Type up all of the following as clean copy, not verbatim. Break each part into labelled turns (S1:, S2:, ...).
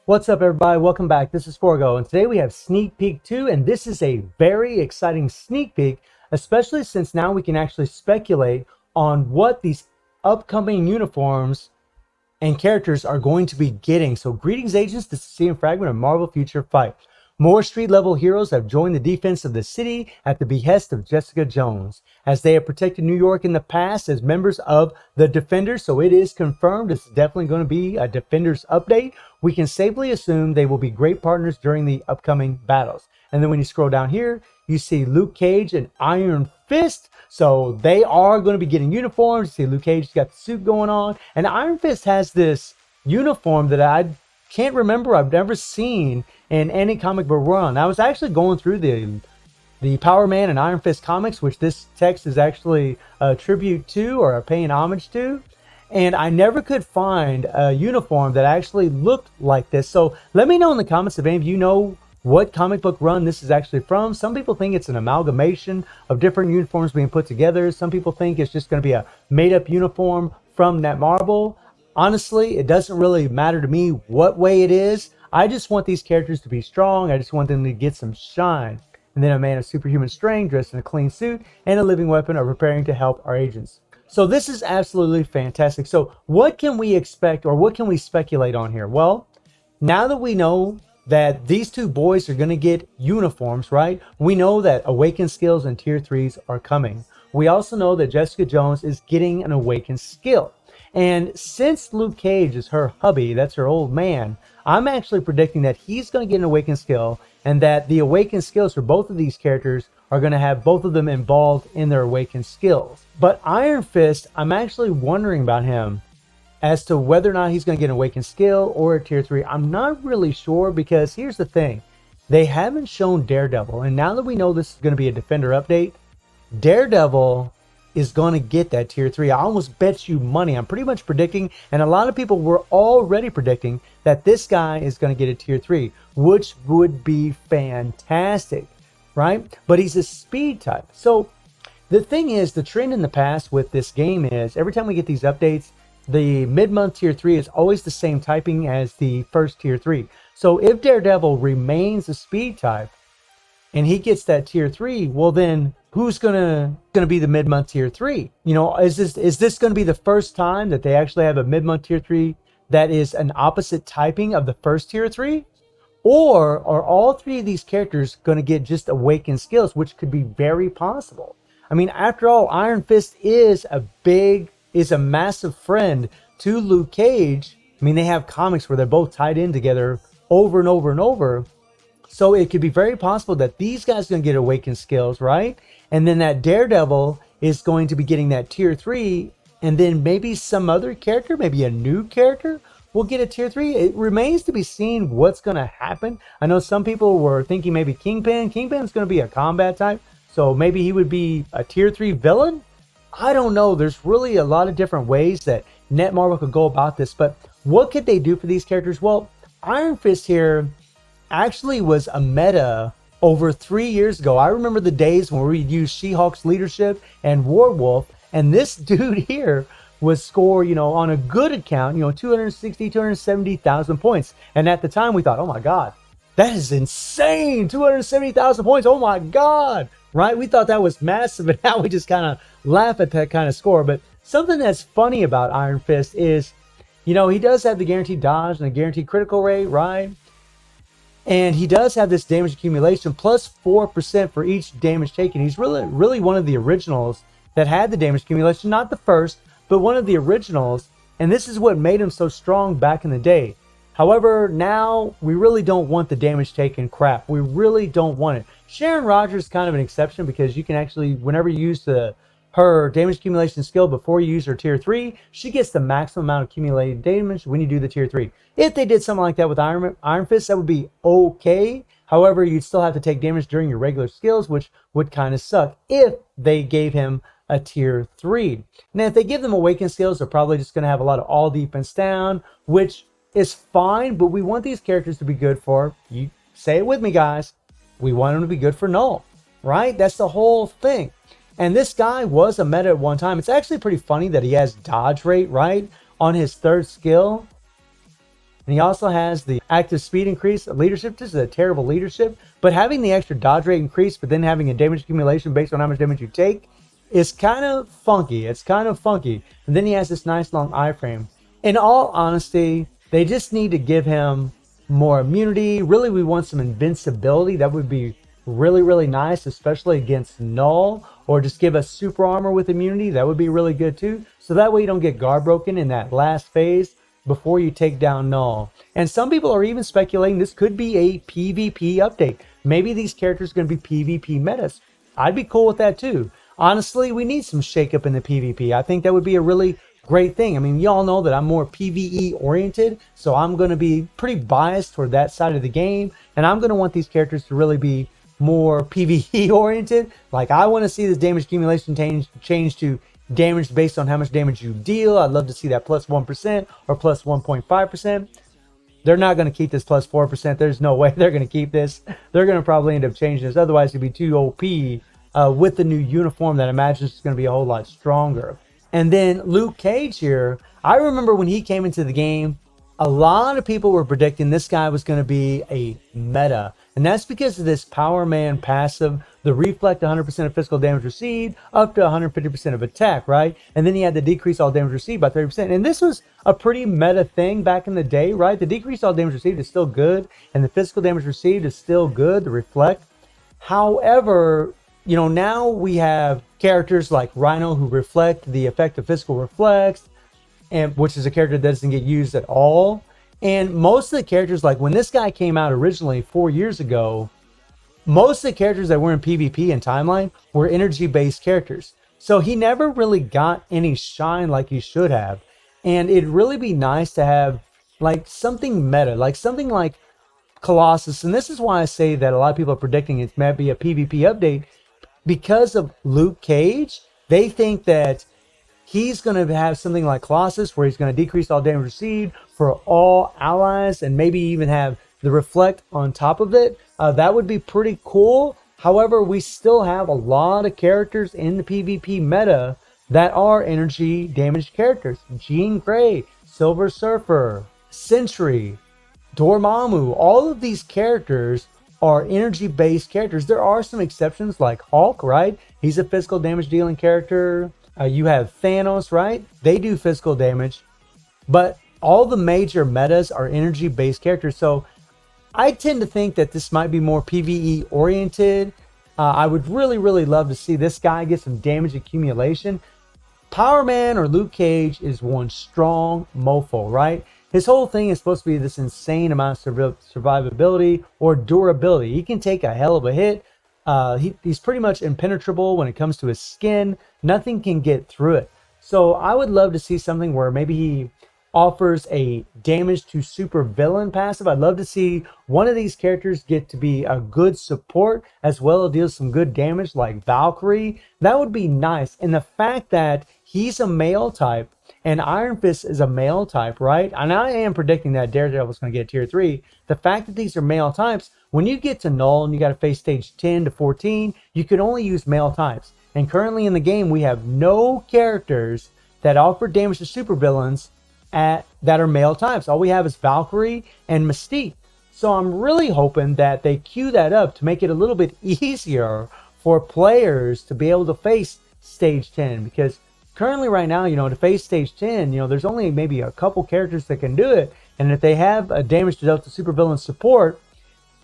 S1: What's up, everybody? Welcome back. This is Forgo, and today we have Sneak Peek 2, and this is a very exciting sneak peek, especially since now we can actually speculate on what these upcoming uniforms and characters are going to be getting. So greetings, agents. This is CM Fragment of Marvel Future Fight. More street-level heroes have joined the defense of the city at the behest of Jessica Jones, as they have protected New York in the past as members of the Defenders. So it is confirmed this is definitely going to be a Defenders update. We can safely assume they will be great partners during the upcoming battles. And then when you scroll down here, you see Luke Cage and Iron Fist. So they are going to be getting uniforms. You see Luke Cage's got the suit going on, and Iron Fist has this uniform that I can't remember I've never seen in any comic book run. I was actually going through the Power Man and Iron Fist comics, which this text is actually a tribute to or paying homage to, and I never could find a uniform that actually looked like this. So let me know in the comments if any of you know what comic book run this is actually from. Some people think it's an amalgamation of different uniforms being put together. Some people think it's just going to be a made-up uniform from Netmarble. Honestly, it doesn't really matter to me what way it is. I just want these characters to be strong. I just want them to get some shine. And then a man of superhuman strength, dressed in a clean suit, and a living weapon are preparing to help our agents. So this is absolutely fantastic. So what can we expect, or what can we speculate on here? Well, now that we know that these two boys are going to get uniforms, right? We know that Awakened Skills and Tier 3's are coming. We also know that Jessica Jones is getting an Awakened Skill. And since Luke Cage is her hubby, that's her old man, I'm actually predicting that he's going to get an Awakened Skill, and that the Awakened Skills for both of these characters are going to have both of them involved in their Awakened Skills. But Iron Fist, I'm actually wondering about him as to whether or not he's going to get an Awakened Skill or a Tier 3. I'm not really sure, because here's the thing. They haven't shown Daredevil, and now that we know this is going to be a Defender update, Daredevil is going to get that Tier 3. I almost bet you money. I'm pretty much predicting, and a lot of people were already predicting, that this guy is going to get a Tier 3, which would be fantastic, right? But he's a speed type. So the thing is, the trend in the past with this game is every time we get these updates, the mid-month Tier 3 is always the same typing as the first Tier 3. So if Daredevil remains a speed type and he gets that Tier 3, well then who's gonna be the mid-month Tier 3? You know, is this gonna be the first time that they actually have a mid-month Tier 3 that is an opposite typing of the first Tier 3? Or are all three of these characters gonna get just Awakened Skills, which could be very possible? I mean, after all, Iron Fist is a massive friend to Luke Cage. I mean, they have comics where they're both tied in together over and over and over. So it could be very possible that these guys are going to get Awakened Skills, right? And then that Daredevil is going to be getting that Tier 3. And then maybe some other character, maybe a new character, will get a Tier 3. It remains to be seen what's going to happen. I know some people were thinking maybe Kingpin. Kingpin's going to be a combat type, so maybe he would be a Tier 3 villain. I don't know. There's really a lot of different ways that Netmarble could go about this. But what could they do for these characters? Well, Iron Fist here actually was a meta over 3 years ago. I remember the days when we used She-Hulk's leadership and Warwolf, and this dude here was score, on a good account, 260, 270,000 points. And at the time we thought, oh my God, that is insane. 270,000 points. Oh my God. Right? We thought that was massive, and now we just kind of laugh at that kind of score. But something that's funny about Iron Fist is, he does have the guaranteed dodge and the guaranteed critical rate, right? And he does have this damage accumulation plus 4% for each damage taken. He's really one of the originals that had the damage accumulation, not the first, but one of the originals. And this is what made him so strong back in the day. However, now we really don't want the damage taken crap. We really don't want it. Sharon Rodgers is kind of an exception, because you can actually, whenever you use her damage accumulation skill before you use her Tier 3, she gets the maximum amount of accumulated damage when you do the Tier 3. If they did something like that with Iron Fist, that would be okay. However, you'd still have to take damage during your regular skills, which would kind of suck if they gave him a Tier 3. Now, if they give them Awakened Skills, they're probably just going to have a lot of all defense down, which is fine, but we want these characters to be good for, you say it with me, guys, we want them to be good for Null, right? That's the whole thing. And this guy was a meta at one time. It's actually pretty funny that he has dodge rate, right, on his third skill. And he also has the active speed increase. Leadership, this is a terrible leadership. But having the extra dodge rate increase, but then having a damage accumulation based on how much damage you take, is kind of funky. It's kind of funky. And then he has this nice long iframe. In all honesty, they just need to give him more immunity. Really, we want some invincibility. That would be really, really nice, especially against Null, or just give us super armor with immunity. That would be really good too. So that way you don't get guard broken in that last phase before you take down Null. And some people are even speculating this could be a PvP update. Maybe these characters are going to be PvP metas. I'd be cool with that too. Honestly, we need some shakeup in the PvP. I think that would be a really great thing. I mean, y'all know that I'm more PvE oriented, so I'm going to be pretty biased toward that side of the game, and I'm going to want these characters to really be more PvE oriented. Like, I want to see this damage accumulation change to damage based on how much damage you deal. I'd love to see that plus 1% or plus 1.5%. They're not going to keep this plus 4%. There's no way they're going to keep this. They're going to probably end up changing this. Otherwise, it'd be too OP with the new uniform that I imagine is going to be a whole lot stronger. And then Luke Cage here, I remember when he came into the game, a lot of people were predicting this guy was going to be a meta. And that's because of this Power Man passive, the reflect 100% of physical damage received, up to 150% of attack, right? And then he had to decrease all damage received by 30%. And this was a pretty meta thing back in the day, right? The decrease all damage received is still good, and the physical damage received is still good, the reflect. However, you know, now we have characters like Rhino who reflect the effect of physical reflex, and which is a character that doesn't get used at all. And most of the characters, like when this guy came out originally 4 years ago, most of the characters that were in PvP and Timeline were energy-based characters. So he never really got any shine like he should have. And it'd really be nice to have like something meta, like something like Colossus. And this is why I say that a lot of people are predicting it might be a PvP update. Because of Luke Cage, they think that he's going to have something like Colossus where he's going to decrease all damage received for all allies and maybe even have the reflect on top of it. That would be pretty cool. However, we still have a lot of characters in the PvP meta that are energy damaged characters. Jean Grey, Silver Surfer, Sentry, Dormammu, all of these characters are energy based characters. There are some exceptions like Hulk, right? He's a physical damage dealing character. You have Thanos, right? They do physical damage, but all the major metas are energy based characters. So I tend to think that this might be more PvE oriented. I would really, really love to see this guy get some damage accumulation. Power Man or Luke Cage is one strong mofo, right? His whole thing is supposed to be this insane amount of survivability or durability. He can take a hell of a hit. He's pretty much impenetrable when it comes to his skin. Nothing can get through it. So I would love to see something where maybe he offers a damage to super villain passive. I'd love to see one of these characters get to be a good support as well as deal some good damage like Valkyrie. That would be nice. And the fact that he's a male type and Iron Fist is a male type, right? And I am predicting that Daredevil is going to get tier 3. The fact that these are male types, when you get to Null and you got to face stage 10 to 14, you can only use male types. And currently in the game, we have no characters that offer damage to supervillains that are male types. All we have is Valkyrie and Mystique. So I'm really hoping that they queue that up to make it a little bit easier for players to be able to face stage 10, because currently right now, you know, to face stage 10, you know, there's only maybe a couple characters that can do it. And if they have a damage to dealt to supervillain support,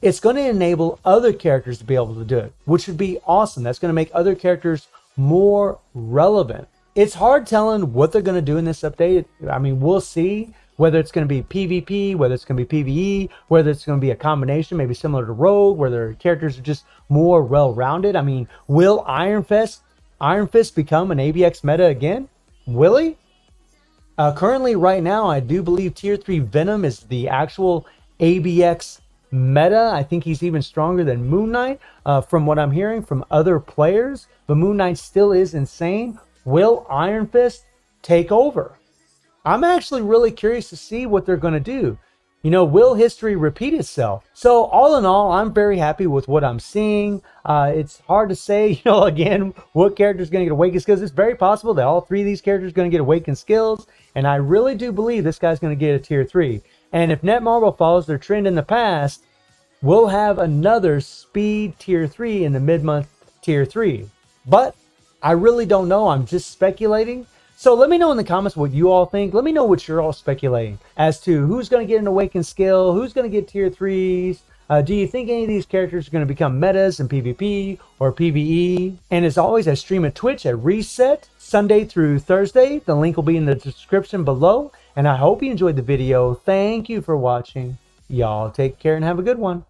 S1: it's going to enable other characters to be able to do it, which would be awesome. That's going to make other characters more relevant. It's hard telling what they're going to do in this update. I mean, we'll see whether it's going to be PvP, whether it's going to be PvE, whether it's going to be a combination, maybe similar to Rogue, where their characters are just more well-rounded. I mean, will Iron Fist become an ABX meta again? Will he? Currently, right now, I do believe Tier 3 Venom is the actual ABX meta. I think he's even stronger than Moon Knight from what I'm hearing from other players. But Moon Knight still is insane. Will Iron Fist take over? I'm actually really curious to see what they're going to do. You know, will history repeat itself? So all in all, I'm very happy with what I'm seeing. It's hard to say, you know, again, what character is going to get awakened skills. It's very possible that all three of these characters are going to get awakened skills. And I really do believe this guy's going to get a tier 3. And if Netmarble follows their trend in the past, we'll have another speed tier 3 in the mid-month tier 3. But I really don't know. I'm just speculating. So let me know in the comments what you all think. Let me know what you're all speculating as to who's going to get an Awakened skill, who's going to get tier 3s. Do you think any of these characters are going to become metas in PvP or PvE? And as always, I stream at Twitch at Reset, Sunday through Thursday. The link will be in the description below. And I hope you enjoyed the video. Thank you for watching. Y'all take care and have a good one.